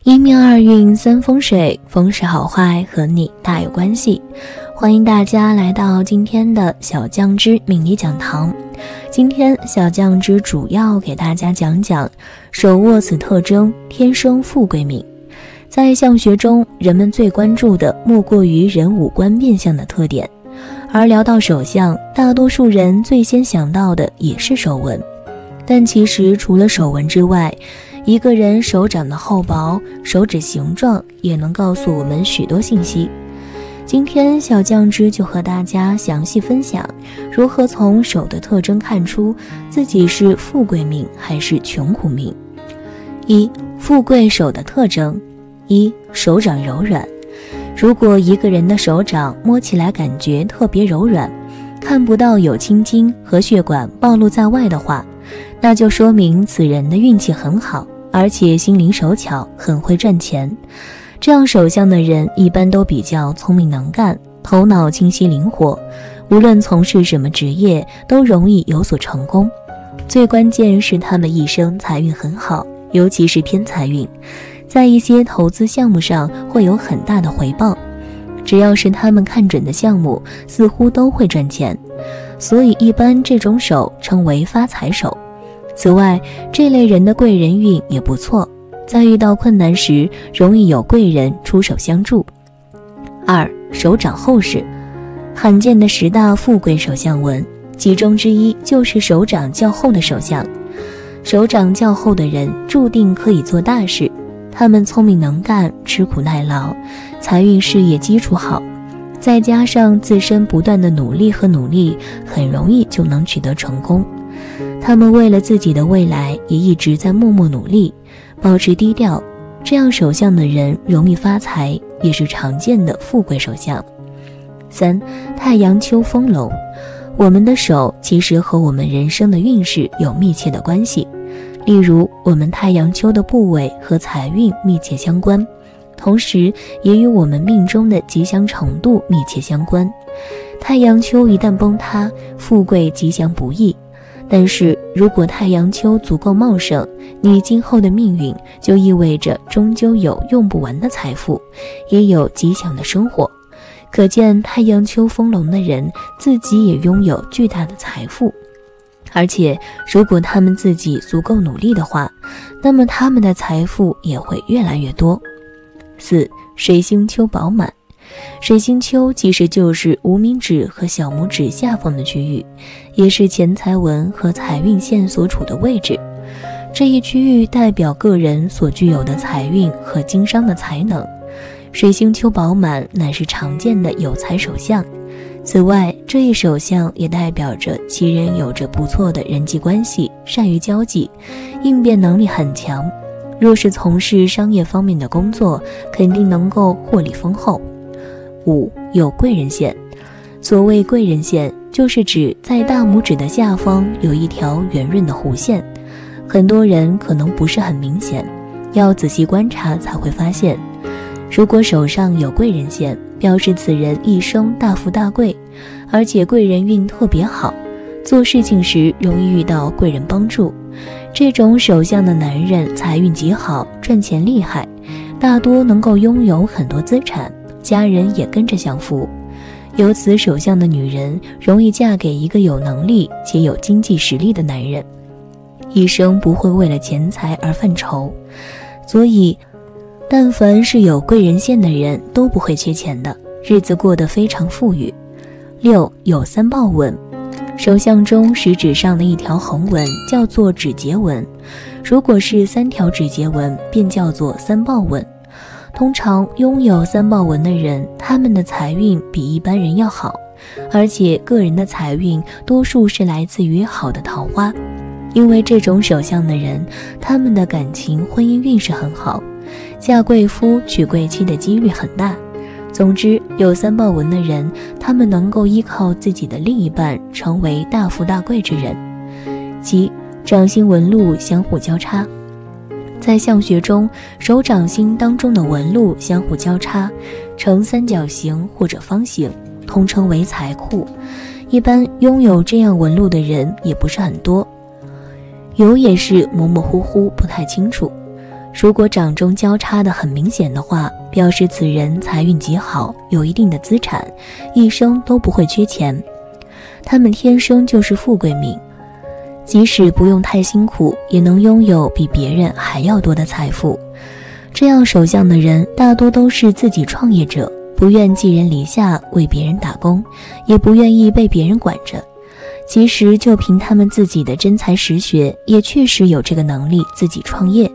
一命二运三风水，风水好坏和你大有关系。欢迎大家来到今天的小酱汁命理讲堂。今天小酱汁主要给大家讲讲手握此特征天生富贵命。在相学中，人们最关注的莫过于人五官面相的特点，而聊到手相，大多数人最先想到的也是手纹。但其实除了手纹之外，一个人手掌的厚薄、手指形状也能告诉我们许多信息。今天小酱汁就和大家详细分享如何从手的特征看出自己是富贵命还是穷苦命。一、富贵手的特征。一、手掌柔软。如果一个人的手掌摸起来感觉特别柔软，看不到有青筋和血管暴露在外的话，那就说明此人的运气很好，而且心灵手巧，很会赚钱。这样手相的人一般都比较聪明能干，头脑清晰灵活，无论从事什么职业都容易有所成功。最关键是他们一生财运很好，尤其是偏财运，在一些投资项目上会有很大的回报。只要是他们看准的项目，似乎都会赚钱，所以一般这种手称为发财手。此外，这类人的贵人运也不错，在遇到困难时容易有贵人出手相助。二、手掌厚实。罕见的10大富贵手相纹，其中之一就是手掌较厚的手相。手掌较厚的人注定可以做大事，他们聪明能干，吃苦耐劳，财运事业基础好，再加上自身不断的努力和努力，很容易就能取得成功。他们为了自己的未来也一直在默默努力，保持低调，这样手相的人容易发财，也是常见的富贵手相。三、太阳丘丰隆。我们的手其实和我们人生的运势有密切的关系，例如我们太阳丘的部位和财运密切相关，同时也与我们命中的吉祥程度密切相关。太阳丘一旦崩塌，富贵吉祥不易。但是如果太阳丘足够茂盛，你今后的命运就意味着终究有用不完的财富，也有吉祥的生活。可见太阳丘丰隆的人自己也拥有巨大的财富，而且如果他们自己足够努力的话，那么他们的财富也会越来越多。四、水星丘饱满。水星丘其实就是无名指和小拇指下方的区域，也是钱财纹和财运线所处的位置。这一区域代表个人所具有的财运和经商的才能。水星丘饱满乃是常见的有财手相。此外，这一手相也代表着其人有着不错的人际关系，善于交际，应变能力很强。若是从事商业方面的工作，肯定能够获利丰厚。五、有贵人线。所谓贵人线，就是指在大拇指的下方有一条圆润的弧线，很多人可能不是很明显，要仔细观察才会发现。如果手上有贵人线，表示此人一生大富大贵，而且贵人运特别好，做事情时容易遇到贵人帮助。这种手相的男人财运极好，赚钱厉害，大多能够拥有很多资产，家人也跟着享福。有此手相的女人容易嫁给一个有能力且有经济实力的男人，一生不会为了钱财而犯愁。所以但凡是有贵人线的人都不会缺钱的，日子过得非常富裕。六、有三豹纹。手相中食指上的一条横纹叫做指节纹，如果是3条指节纹便叫做三豹纹。通常拥有三豹纹的人，他们的财运比一般人要好，而且个人的财运多数是来自于好的桃花。因为这种手相的人，他们的感情婚姻运势很好，嫁贵夫娶贵妻的几率很大。总之，有三豹纹的人，他们能够依靠自己的另一半成为大富大贵之人。七、掌心纹路相互交叉。在相学中，手掌心当中的纹路相互交叉，呈三角形或者方形，通称为财库。一般拥有这样纹路的人也不是很多，有也是模模糊糊，不太清楚。如果掌中交叉的很明显的话，表示此人财运极好，有一定的资产，一生都不会缺钱。他们天生就是富贵命，即使不用太辛苦，也能拥有比别人还要多的财富。这样手相的人大多都是自己创业者，不愿寄人篱下为别人打工，也不愿意被别人管着。其实就凭他们自己的真才实学，也确实有这个能力自己创业，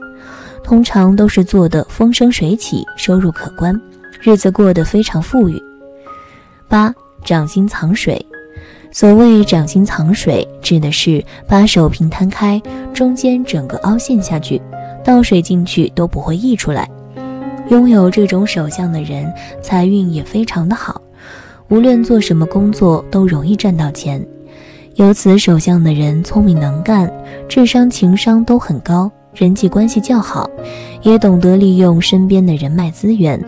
通常都是做得风生水起，收入可观，日子过得非常富裕。8. 掌心藏水。所谓掌心藏水，指的是把手平摊开，中间整个凹陷下去，倒水进去都不会溢出来。拥有这种手相的人，财运也非常的好，无论做什么工作都容易赚到钱。有此手相的人聪明能干，智商情商都很高，人际关系较好，也懂得利用身边的人脉资源，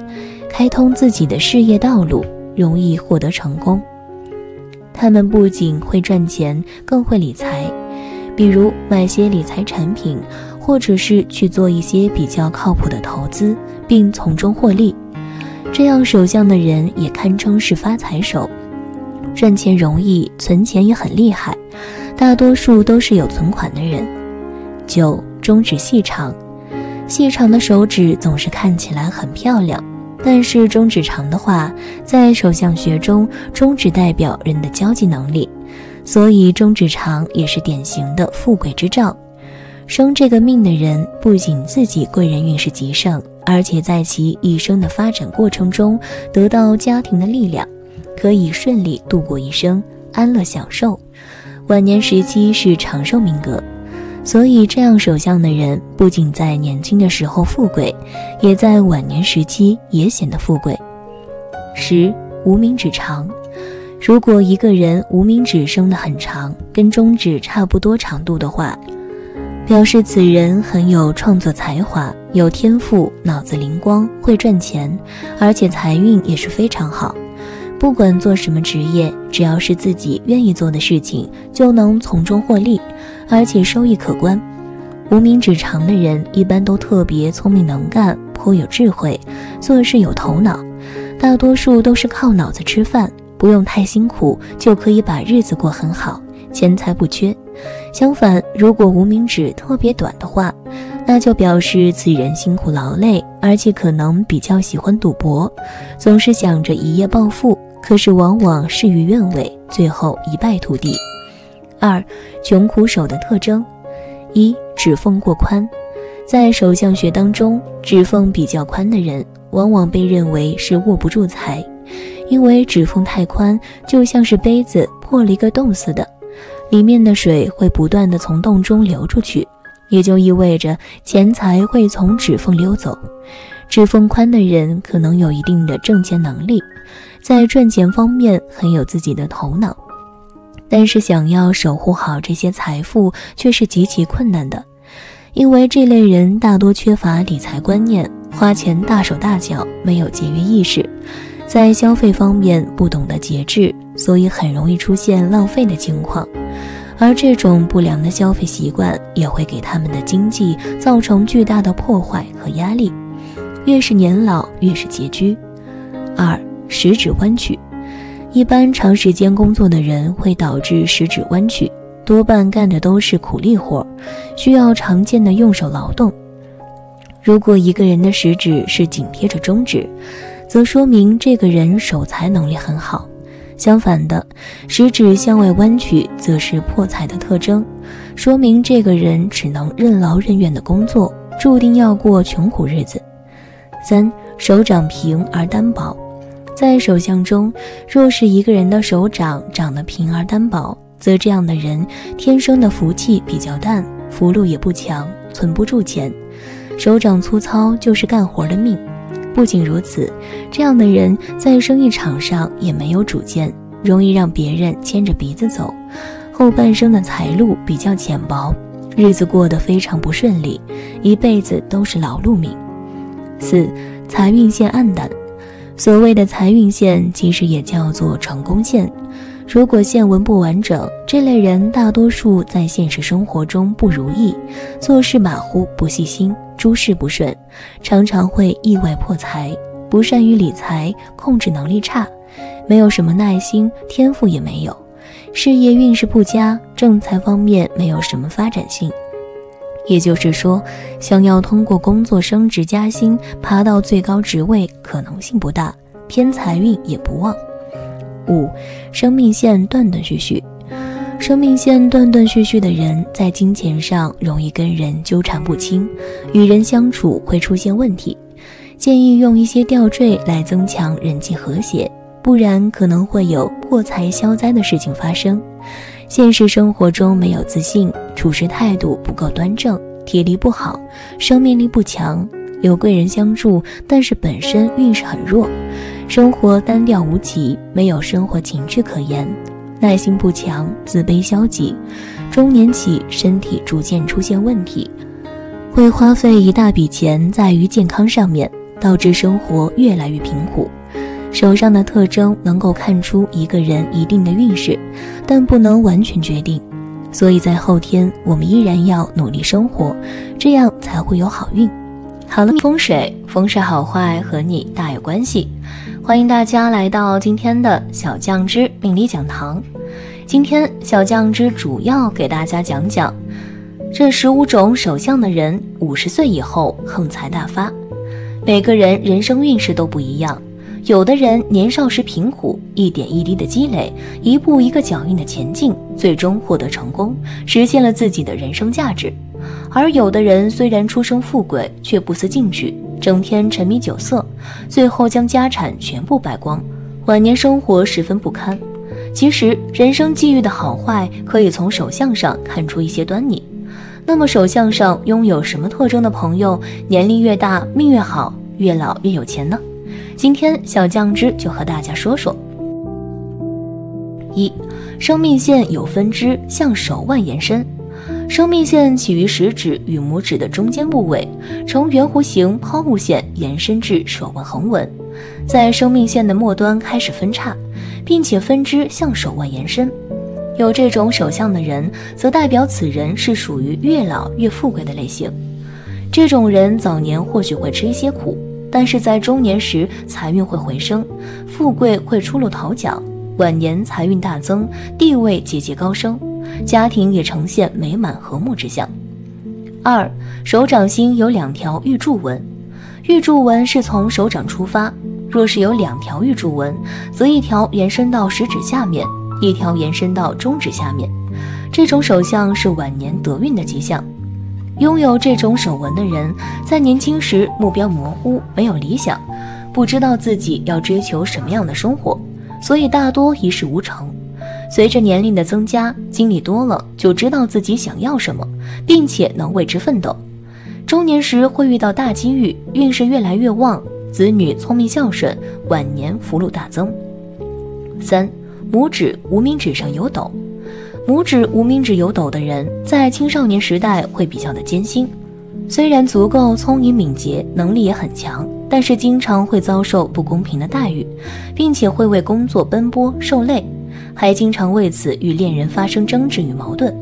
开通自己的事业道路，容易获得成功。他们不仅会赚钱，更会理财，比如买些理财产品，或者是去做一些比较靠谱的投资，并从中获利。这样手相的人也堪称是发财手，赚钱容易，存钱也很厉害，大多数都是有存款的人。9. 中指细长。细长的手指总是看起来很漂亮，但是中指长的话，在手相学中，中指代表人的交际能力，所以中指长也是典型的富贵之兆。生这个命的人，不仅自己贵人运势极盛，而且在其一生的发展过程中得到家庭的力量，可以顺利度过一生，安乐享受。晚年时期是长寿命格，所以这样手相的人不仅在年轻的时候富贵，也在晚年时期也显得富贵。10. 无名指长。如果一个人无名指生得很长，跟中指差不多长度的话，表示此人很有创作才华，有天赋，脑子灵光，会赚钱，而且财运也是非常好。不管做什么职业，只要是自己愿意做的事情，就能从中获利，而且收益可观。无名指长的人一般都特别聪明能干，颇有智慧，做事有头脑，大多数都是靠脑子吃饭，不用太辛苦就可以把日子过很好，钱财不缺。相反，如果无名指特别短的话，那就表示此人辛苦劳累，而且可能比较喜欢赌博，总是想着一夜暴富，可是往往事与愿违，最后一败涂地。2. 穷苦手的特征。1. 指缝过宽。在手相学当中，指缝比较宽的人往往被认为是握不住财，因为指缝太宽，就像是杯子破了一个洞似的，里面的水会不断地从洞中流出去，也就意味着钱财会从指缝溜走。指缝宽的人可能有一定的挣钱能力，在赚钱方面很有自己的头脑，但是想要守护好这些财富却是极其困难的，因为这类人大多缺乏理财观念，花钱大手大脚，没有节约意识，在消费方面不懂得节制，所以很容易出现浪费的情况。而这种不良的消费习惯也会给他们的经济造成巨大的破坏和压力，越是年老越是拮据。2. 食指弯曲。一般长时间工作的人会导致食指弯曲，多半干的都是苦力活，需要常见的用手劳动。如果一个人的食指是紧贴着中指，则说明这个人守财能力很好。相反的，食指向外弯曲则是破财的特征，说明这个人只能任劳任怨的工作，注定要过穷苦日子。3. 手掌平而单薄。在手相中，若是一个人的手掌长得平而单薄，则这样的人天生的福气比较淡，福禄也不强，存不住钱。手掌粗糙就是干活的命。不仅如此，这样的人在生意场上也没有主见，容易让别人牵着鼻子走，后半生的财路比较浅薄，日子过得非常不顺利，一辈子都是劳碌命。4. 财运线暗淡。所谓的财运线其实也叫做成功线，如果线纹不完整，这类人大多数在现实生活中不如意，做事马虎不细心，诸事不顺，常常会意外破财，不善于理财，控制能力差，没有什么耐心，天赋也没有，事业运势不佳，正财方面没有什么发展性。也就是说，想要通过工作升职加薪，爬到最高职位可能性不大，偏财运也不旺。5. 生命线断断续续。生命线断断续续的人，在金钱上容易跟人纠缠不清，与人相处会出现问题。建议用一些吊坠来增强人际和谐，不然可能会有破财消灾的事情发生。现实生活中没有自信，处事态度不够端正，体力不好，生命力不强，有贵人相助，但是本身运势很弱，生活单调无奇，没有生活情趣可言，耐心不强，自卑消极，中年起身体逐渐出现问题，会花费一大笔钱在于健康上面，导致生活越来越贫苦。手上的特征能够看出一个人一定的运势，但不能完全决定，所以在后天我们依然要努力生活，这样才会有好运。好了，风水好坏和你大有关系，欢迎大家来到今天的小酱汁命理讲堂。今天小酱汁主要给大家讲讲这15种手相的人50岁以后横财大发。每个人人生运势都不一样，有的人年少时贫苦，一点一滴的积累，一步一个脚印的前进，最终获得成功，实现了自己的人生价值。而有的人虽然出生富贵，却不思进取，整天沉迷酒色，最后将家产全部败光，晚年生活十分不堪。其实人生际遇的好坏可以从手相上看出一些端倪。那么手相上拥有什么特征的朋友，年龄越大命越好，越老越有钱呢？今天小酱汁就和大家说说。1. 生命线有分支，向手腕延伸。生命线起于食指与拇指的中间部位，呈圆弧形抛物线延伸至手腕横纹，在生命线的末端开始分叉，并且分支向手腕延伸。有这种手相的人，则代表此人是属于越老越富贵的类型。这种人早年或许会吃一些苦，但是在中年时财运会回升，富贵会出露头角，晚年财运大增，地位节节高升，家庭也呈现美满和睦之象。2. 手掌心有2条玉柱纹。玉柱纹是从手掌出发，若是有2条玉柱纹，则一条延伸到食指下面，一条延伸到中指下面，这种手相是晚年得运的迹象。拥有这种手纹的人，在年轻时目标模糊，没有理想，不知道自己要追求什么样的生活，所以大多一事无成。随着年龄的增加，经历多了，就知道自己想要什么，并且能为之奋斗。中年时会遇到大机遇，运势越来越旺，子女聪明孝顺，晚年福禄大增。3. 拇指无名指上有斗。拇指无名指有斗的人，在青少年时代会比较的艰辛，虽然足够聪颖敏捷，能力也很强，但是经常会遭受不公平的待遇，并且会为工作奔波受累，还经常为此与恋人发生争执与矛盾。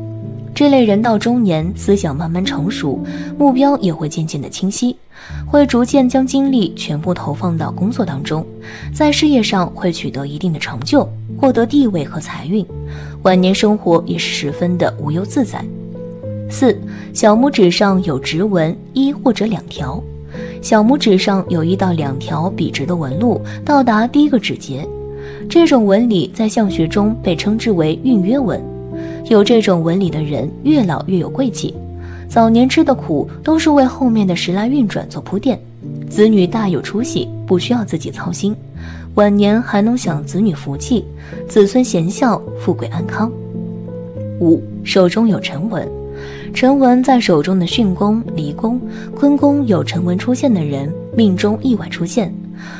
这类人到中年，思想慢慢成熟，目标也会渐渐的清晰，会逐渐将精力全部投放到工作当中，在事业上会取得一定的成就，获得地位和财运，晚年生活也是十分的无忧自在。4. 小拇指上有直纹1或者2条。小拇指上有1到2条笔直的纹路，到达第一个指节，这种纹理在相学中被称之为运约纹。有这种纹理的人，越老越有贵气，早年吃的苦都是为后面的时来运转做铺垫，子女大有出息，不需要自己操心，晚年还能享子女福气，子孙贤孝，富贵安康。5. 手中有辰纹。辰纹在手中的巽宫、离宫、坤宫有辰纹出现的人，命中意外出现。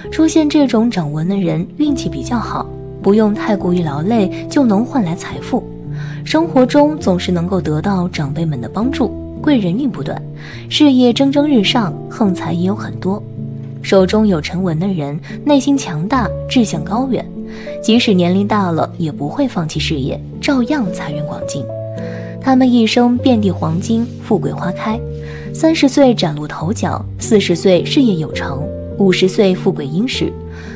出现这种掌纹的人，运气比较好，不用太过于劳累就能换来财富，生活中总是能够得到长辈们的帮助，贵人运不断，事业蒸蒸日上，横财也有很多。手中有辰纹的人，内心强大，志向高远，即使年龄大了，也不会放弃事业，照样财源广进。他们一生遍地黄金，富贵花开。30岁崭露头角，40岁事业有成，50岁富贵殷实。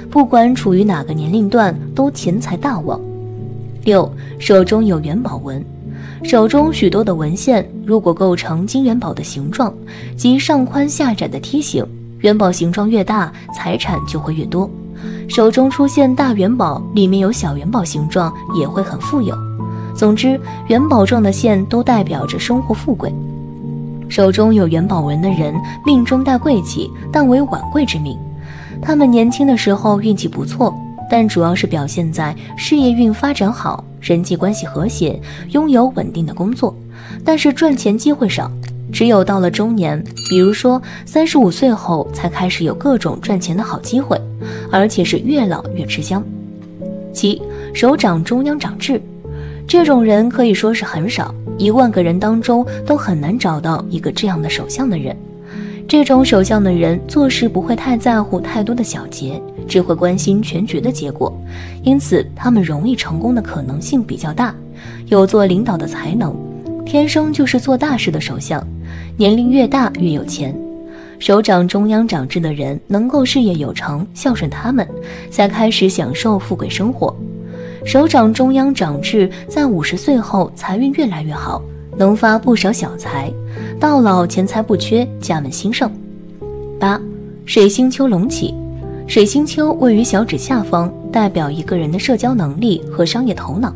不管处于哪个年龄段，都钱财大旺。6. 手中有元宝纹。手中许多的纹线，如果构成金元宝的形状，即上宽下窄的梯形，元宝形状越大，财产就会越多。手中出现大元宝，里面有小元宝形状，也会很富有。总之，元宝状的线都代表着生活富贵。手中有元宝纹的人，命中带贵气，但为晚贵之命。他们年轻的时候运气不错，但主要是表现在事业运发展好，人际关系和谐，拥有稳定的工作，但是赚钱机会少。只有到了中年，比如说35岁后，才开始有各种赚钱的好机会，而且是越老越吃香。7. 手掌中央长痣。这种人可以说是很少，1万个人当中都很难找到一个这样的手相的人。这种手相的人做事不会太在乎太多的小节，只会关心全局的结果，因此他们容易成功的可能性比较大，有做领导的才能，天生就是做大事的手相，年龄越大越有钱。手掌中央长痣的人能够事业有成，孝顺他们，才开始享受富贵生活。手掌中央长痣在50岁后财运越来越好，能发不少小财，到老钱财不缺，家门兴盛。8. 水星丘隆起。水星丘位于小指下方，代表一个人的社交能力和商业头脑，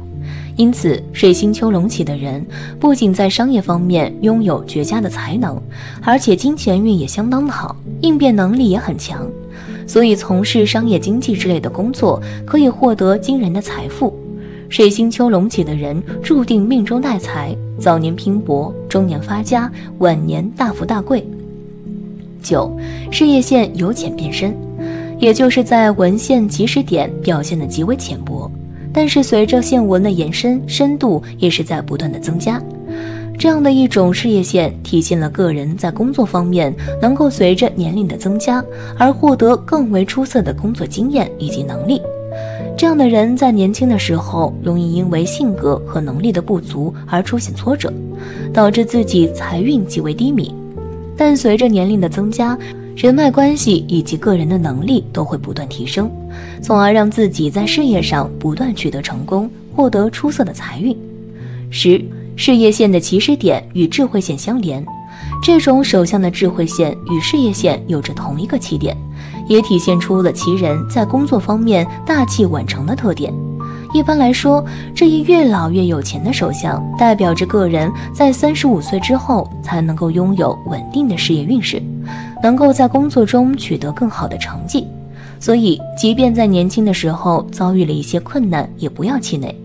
因此水星丘隆起的人不仅在商业方面拥有绝佳的才能，而且金钱运也相当的好，应变能力也很强，所以从事商业经济之类的工作可以获得惊人的财富。水星丘隆起的人注定命中带财，早年拼搏，中年发家，晚年大富大贵。9. 事业线由浅变深。也就是在纹线起始点表现得极为浅薄，但是随着线纹的延伸，深度也是在不断的增加。这样的一种事业线体现了个人在工作方面能够随着年龄的增加而获得更为出色的工作经验以及能力。这样的人在年轻的时候容易因为性格和能力的不足而出现挫折，导致自己财运极为低迷，但随着年龄的增加，人脉关系以及个人的能力都会不断提升，从而让自己在事业上不断取得成功，获得出色的财运。10. 事业线的起始点与智慧线相连，这种手相的智慧线与事业线有着同一个起点，也体现出了其人在工作方面大器晚成的特点。一般来说，这一越老越有钱的手相，代表着个人在35岁之后才能够拥有稳定的事业运势，能够在工作中取得更好的成绩。所以即便在年轻的时候遭遇了一些困难，也不要气馁，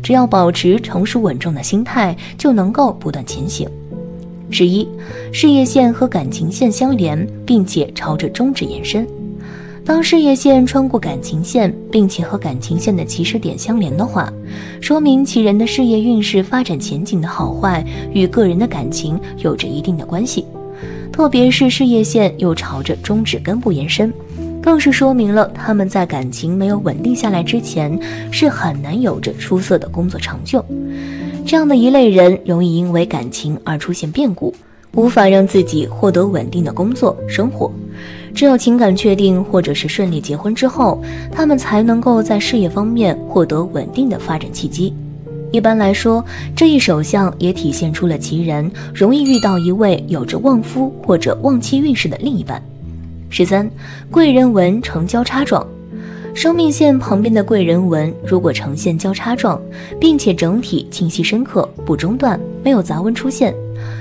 只要保持成熟稳重的心态，就能够不断前行。11. 事业线和感情线相连，并且朝着中指延伸。当事业线穿过感情线，并且和感情线的起始点相连的话，说明其人的事业运势发展前景的好坏与个人的感情有着一定的关系。特别是事业线又朝着中指根部延伸，更是说明了他们在感情没有稳定下来之前，是很难有着出色的工作成就。这样的一类人容易因为感情而出现变故，无法让自己获得稳定的工作生活。只有情感确定或者是顺利结婚之后，他们才能够在事业方面获得稳定的发展契机。一般来说，这一手相也体现出了其人容易遇到一位有着旺夫或者旺妻运势的另一半。13. 贵人纹呈交叉状。生命线旁边的贵人纹如果呈现交叉状，并且整体清晰深刻，不中断，没有杂纹出现，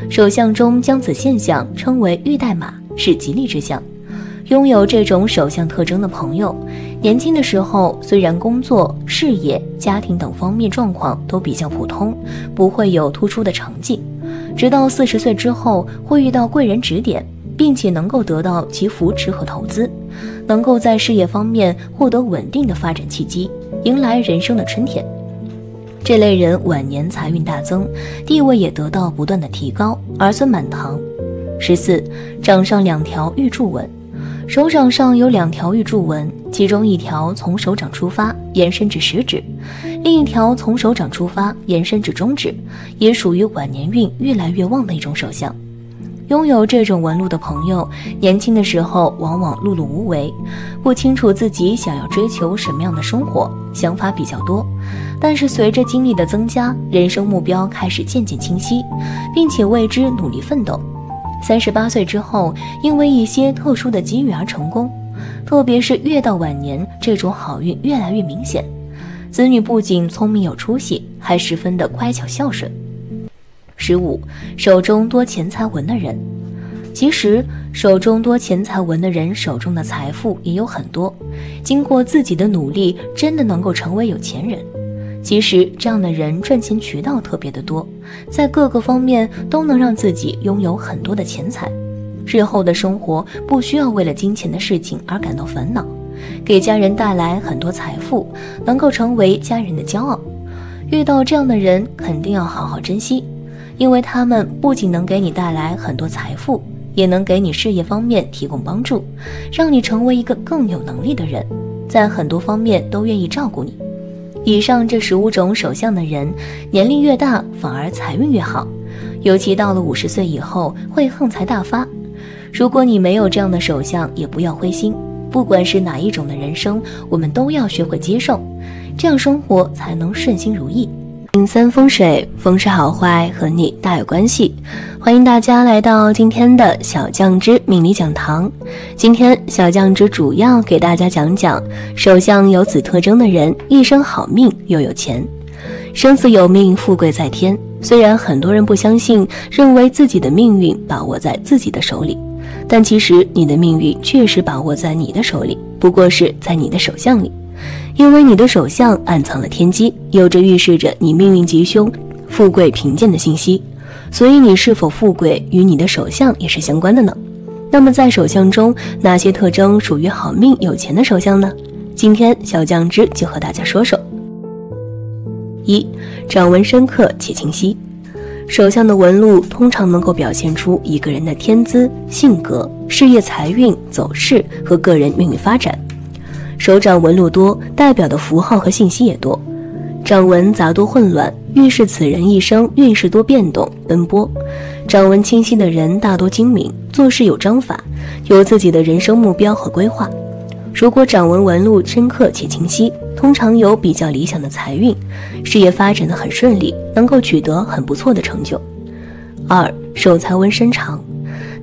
手相中将此现象称为玉带马，是吉利之象。拥有这种手相特征的朋友，年轻的时候虽然工作、事业、家庭等方面状况都比较普通，不会有突出的成绩，直到40岁之后会遇到贵人指点，并且能够得到其扶持和投资，能够在事业方面获得稳定的发展契机，迎来人生的春天。这类人晚年财运大增，地位也得到不断的提高，儿孙满堂。14. 掌上2条玉柱纹。手掌上有2条玉柱纹，其中一条从手掌出发延伸至食指，另一条从手掌出发延伸至中指，也属于晚年运越来越旺的一种手相。拥有这种纹路的朋友，年轻的时候往往碌碌无为，不清楚自己想要追求什么样的生活，想法比较多。但是随着经历的增加，人生目标开始渐渐清晰，并且为之努力奋斗。38岁之后，因为一些特殊的机遇而成功，特别是越到晚年，这种好运越来越明显。子女不仅聪明有出息，还十分的乖巧孝顺。15. 手中多钱财纹的人。其实手中多钱财纹的人手中的财富也有很多，经过自己的努力，真的能够成为有钱人。其实这样的人赚钱渠道特别的多，在各个方面都能让自己拥有很多的钱财，日后的生活不需要为了金钱的事情而感到烦恼，给家人带来很多财富，能够成为家人的骄傲。遇到这样的人肯定要好好珍惜，因为他们不仅能给你带来很多财富，也能给你事业方面提供帮助，让你成为一个更有能力的人，在很多方面都愿意照顾你。以上这15种手相的人，年龄越大反而财运越好，尤其到了50岁以后会横财大发。如果你没有这样的手相，也不要灰心，不管是哪一种的人生，我们都要学会接受，这样生活才能顺心如意。3风水，风水好坏和你大有关系。欢迎大家来到今天的小酱汁命理讲堂。今天小酱汁主要给大家讲讲手相有此特征的人一生好命又有钱。生死有命，富贵在天。虽然很多人不相信，认为自己的命运把握在自己的手里，但其实你的命运确实把握在你的手里，不过是在你的手相里。因为你的手相暗藏了天机，有着预示着你命运吉凶、富贵贫贱的信息，所以你是否富贵与你的手相也是相关的呢。那么在手相中，哪些特征属于好命有钱的手相呢？今天小酱汁就和大家说说。1. 掌纹深刻且清晰。手相的纹路通常能够表现出一个人的天资、性格、事业财运、走势和个人命运发展。手掌纹路多，代表的符号和信息也多，掌纹杂多混乱，预示此人一生运势多变动奔波。掌纹清晰的人大多精明，做事有章法，有自己的人生目标和规划。如果掌纹纹路深刻且清晰，通常有比较理想的财运，事业发展得很顺利，能够取得很不错的成就。2. 手财纹深长。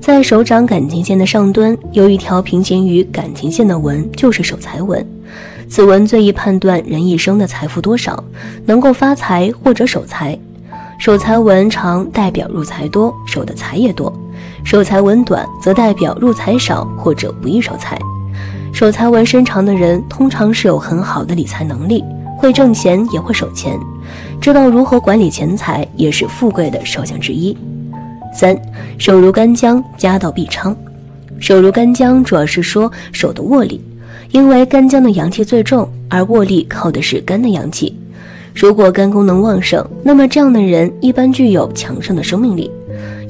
在手掌感情线的上端有一条平行于感情线的纹，就是手财纹。此纹最易判断人一生的财富多少，能够发财或者守财。手财纹长代表入财多，守的财也多；手财纹短则代表入财少或者不易守财。手财纹深长的人通常是有很好的理财能力，会挣钱也会守钱，知道如何管理钱财，也是富贵的手相之一。3. 手如干姜，家道必昌。手如干姜主要是说手的握力，因为干姜的阳气最重，而握力靠的是肝的阳气。如果肝功能旺盛，那么这样的人一般具有强盛的生命力。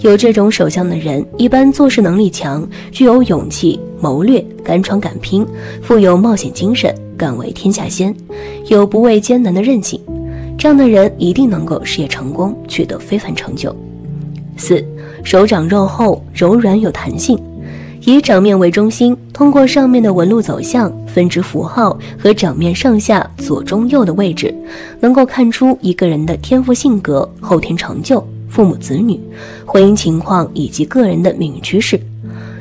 有这种手相的人一般做事能力强，具有勇气、谋略，敢闯敢拼，富有冒险精神，敢为天下先，有不畏艰难的韧性。这样的人一定能够事业成功，取得非凡成就。4. 手掌肉厚，柔软有弹性。以掌面为中心，通过上面的纹路走向、分支符号和掌面上下左中右的位置，能够看出一个人的天赋性格、后天成就、父母子女、婚姻情况以及个人的命运趋势。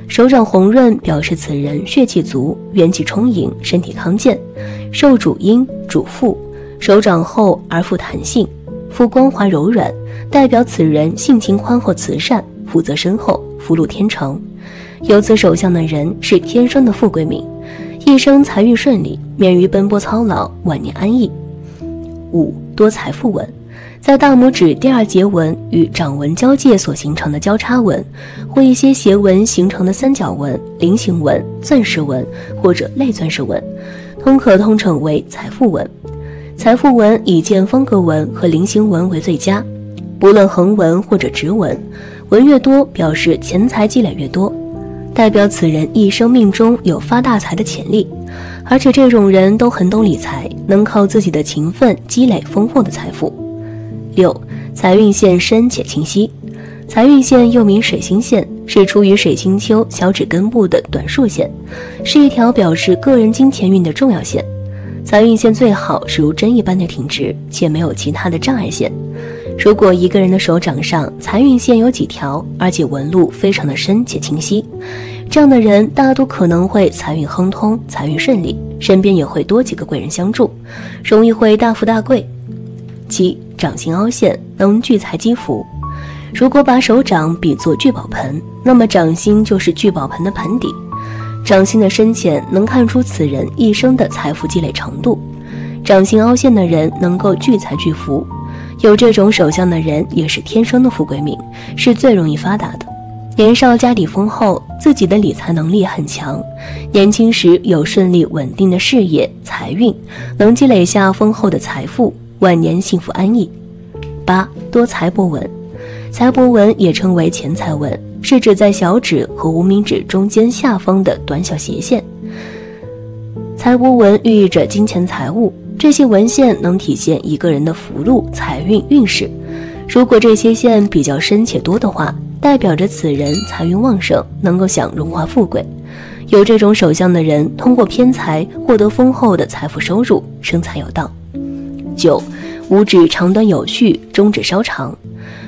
手掌红润表示此人血气足，元气充盈，身体康健。受主阴主腹，手掌厚而富弹性，肤光滑柔软，代表此人性情宽厚慈善，福泽深厚，福禄天成。有此手相的人是天生的富贵命，一生财运顺利，免于奔波操劳，晚年安逸。5. 多财富纹。在大拇指第二节纹与掌纹交界所形成的交叉纹，或一些斜纹形成的三角纹、菱形纹、钻石纹或者类钻石纹，可通称为财富纹。财富纹以见方格纹和菱形纹为最佳，不论横纹或者直纹，纹越多表示钱财积累越多。代表此人一生命中有发大财的潜力，而且这种人都很懂理财，能靠自己的勤奋积累丰厚的财富。6. 财运线深且清晰。财运线又名水星线，是出于水星丘小指根部的短竖线，是一条表示个人金钱运的重要线。财运线最好是如针一般的挺直，且没有其他的障碍线。如果一个人的手掌上财运线有几条，而且纹路非常的深且清晰，这样的人大多可能会财运亨通，财运顺利，身边也会多几个贵人相助，容易会大富大贵。7. 掌心凹陷，能聚财积福。如果把手掌比作聚宝盆，那么掌心就是聚宝盆的盆底。掌心的深浅能看出此人一生的财富积累程度。掌心凹陷的人能够聚财聚福，有这种手相的人也是天生的富贵命，是最容易发达的。年少家底丰厚，自己的理财能力很强，年轻时有顺利稳定的事业财运，能积累下丰厚的财富，晚年幸福安逸。8. 多财帛纹。财帛纹也称为钱财纹，是指在小指和无名指中间下方的短小斜线。财帛纹寓意着金钱财物，这些纹线能体现一个人的福禄财运运势。如果这些线比较深且多的话，代表着此人财运旺盛，能够享荣华富贵。有这种手相的人，通过偏财获得丰厚的财富收入，生财有道。9. 五指长短有序，中指稍长。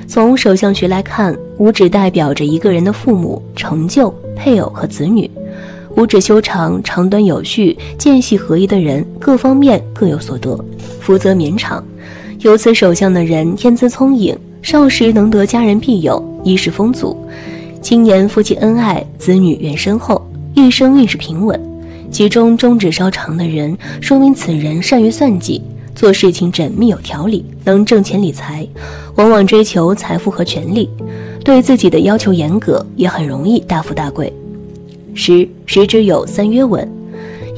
从手相学来看，五指代表着一个人的父母、成就、配偶和子女。五指修长，长短有序，间隙合一的人，各方面各有所得，福泽绵长。有此手相的人，天资聪颖，少时能得家人庇佑，衣食丰足，青年夫妻恩爱，子女缘深厚，一生运势平稳。其中中指稍长的人，说明此人善于算计，做事情缜密有条理，能挣钱理财，往往追求财富和权力，对自己的要求严格，也很容易大富大贵。10. 食指有3约纹。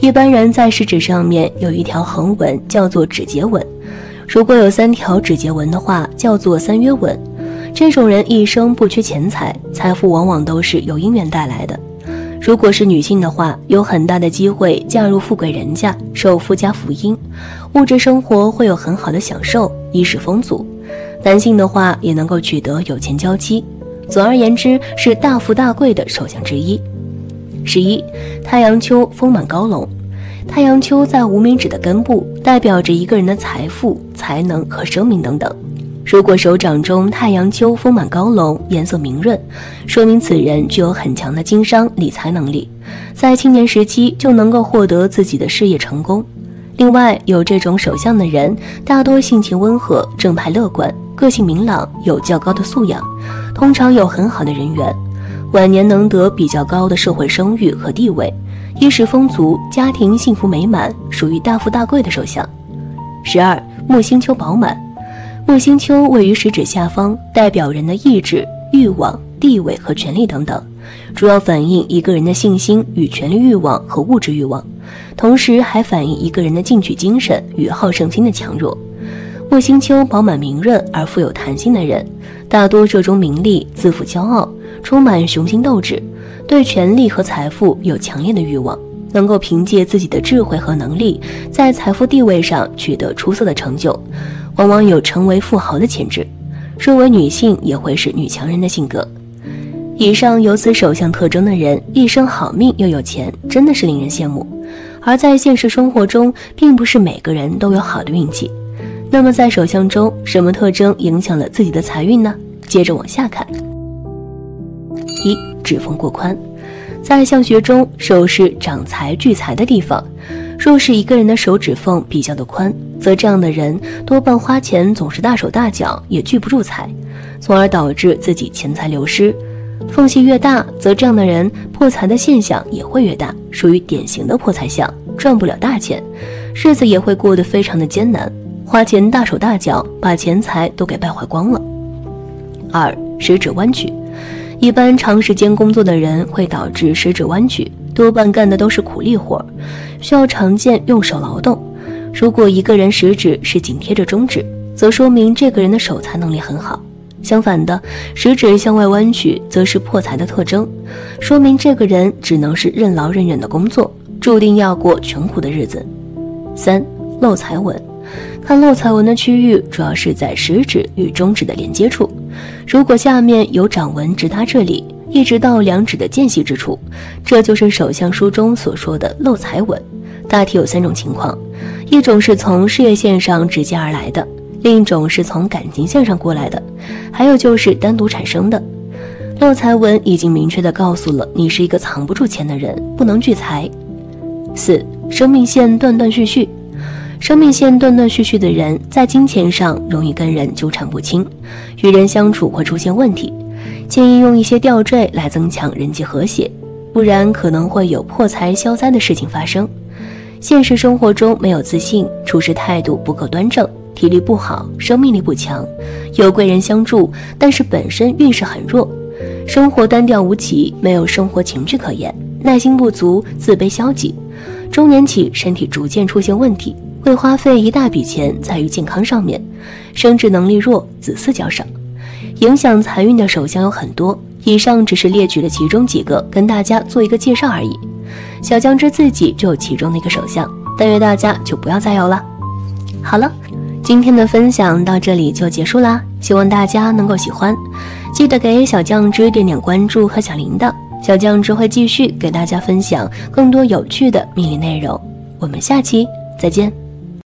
一般人在食指上面有一条横纹，叫做指节纹，如果有3条指节纹的话，叫做3约纹。这种人一生不缺钱财，财富往往都是由姻缘带来的。如果是女性的话，有很大的机会嫁入富贵人家，受夫家福荫，物质生活会有很好的享受，衣食丰足。男性的话，也能够取得有钱娇妻。总而言之，是大富大贵的手相之一。11. 太阳丘丰满高隆。太阳丘在无名指的根部，代表着一个人的财富、才能和生命等等。如果手掌中太阳丘丰满高隆，颜色明润，说明此人具有很强的经商理财能力，在青年时期就能够获得自己的事业成功。另外，有这种手相的人，大多性情温和、正派乐观，个性明朗，有较高的素养，通常有很好的人缘，晚年能得比较高的社会声誉和地位，衣食丰足，家庭幸福美满，属于大富大贵的手相。12. 木星丘饱满。木星丘位于食指下方，代表人的意志、欲望、地位和权力等等，主要反映一个人的信心与权力欲望和物质欲望，同时还反映一个人的进取精神与好胜心的强弱。木星丘饱满明润而富有弹性的人，大多热衷名利，自负骄傲，充满雄心斗志，对权力和财富有强烈的欲望，能够凭借自己的智慧和能力，在财富地位上取得出色的成就，往往有成为富豪的潜质。若为女性，也会是女强人的性格。以上有此手相特征的人，一生好命又有钱，真的是令人羡慕。而在现实生活中，并不是每个人都有好的运气。那么在手相中，什么特征影响了自己的财运呢？接着往下看。1. 指缝过宽。在相学中，手是长财聚财的地方，若是一个人的手指缝比较的宽，则这样的人多半花钱总是大手大脚，也聚不住财，从而导致自己钱财流失。缝隙越大，则这样的人破财的现象也会越大，属于典型的破财相，赚不了大钱，日子也会过得非常的艰难，花钱大手大脚，把钱财都给败坏光了。2. 食指弯曲。一般长时间工作的人会导致食指弯曲，多半干的都是苦力活，需要常见用手劳动。如果一个人食指是紧贴着中指，则说明这个人的守财能力很好。相反的，食指向外弯曲则是破财的特征，说明这个人只能是任劳任怨的工作，注定要过穷苦的日子。3. 漏财纹。看漏财纹的区域主要是在食指与中指的连接处，如果下面有掌纹直达这里，一直到两指的间隙之处，这就是手相书中所说的漏财纹。大体有3种情况，一种是从事业线上直接而来的，另一种是从感情线上过来的，还有就是单独产生的。漏财纹已经明确地告诉了你是一个藏不住钱的人，不能聚财。4. 生命线断断续续。生命线断断续续的人，在金钱上容易跟人纠缠不清，与人相处会出现问题，建议用一些吊坠来增强人际和谐，不然可能会有破财消灾的事情发生。现实生活中没有自信，处事态度不够端正，体力不好，生命力不强，有贵人相助，但是本身运势很弱，生活单调无奇，没有生活情趣可言，耐心不足，自卑消极，中年起身体逐渐出现问题，会花费一大笔钱在于健康上面，生殖能力弱，子嗣较少。影响财运的手相有很多，以上只是列举了其中几个，跟大家做一个介绍而已。小酱汁自己就有其中的一个手相，但愿大家就不要再有了。好了，今天的分享到这里就结束啦，希望大家能够喜欢，记得给小酱汁点点关注和小铃铛，小酱汁会继续给大家分享更多有趣的命理内容。我们下期再见。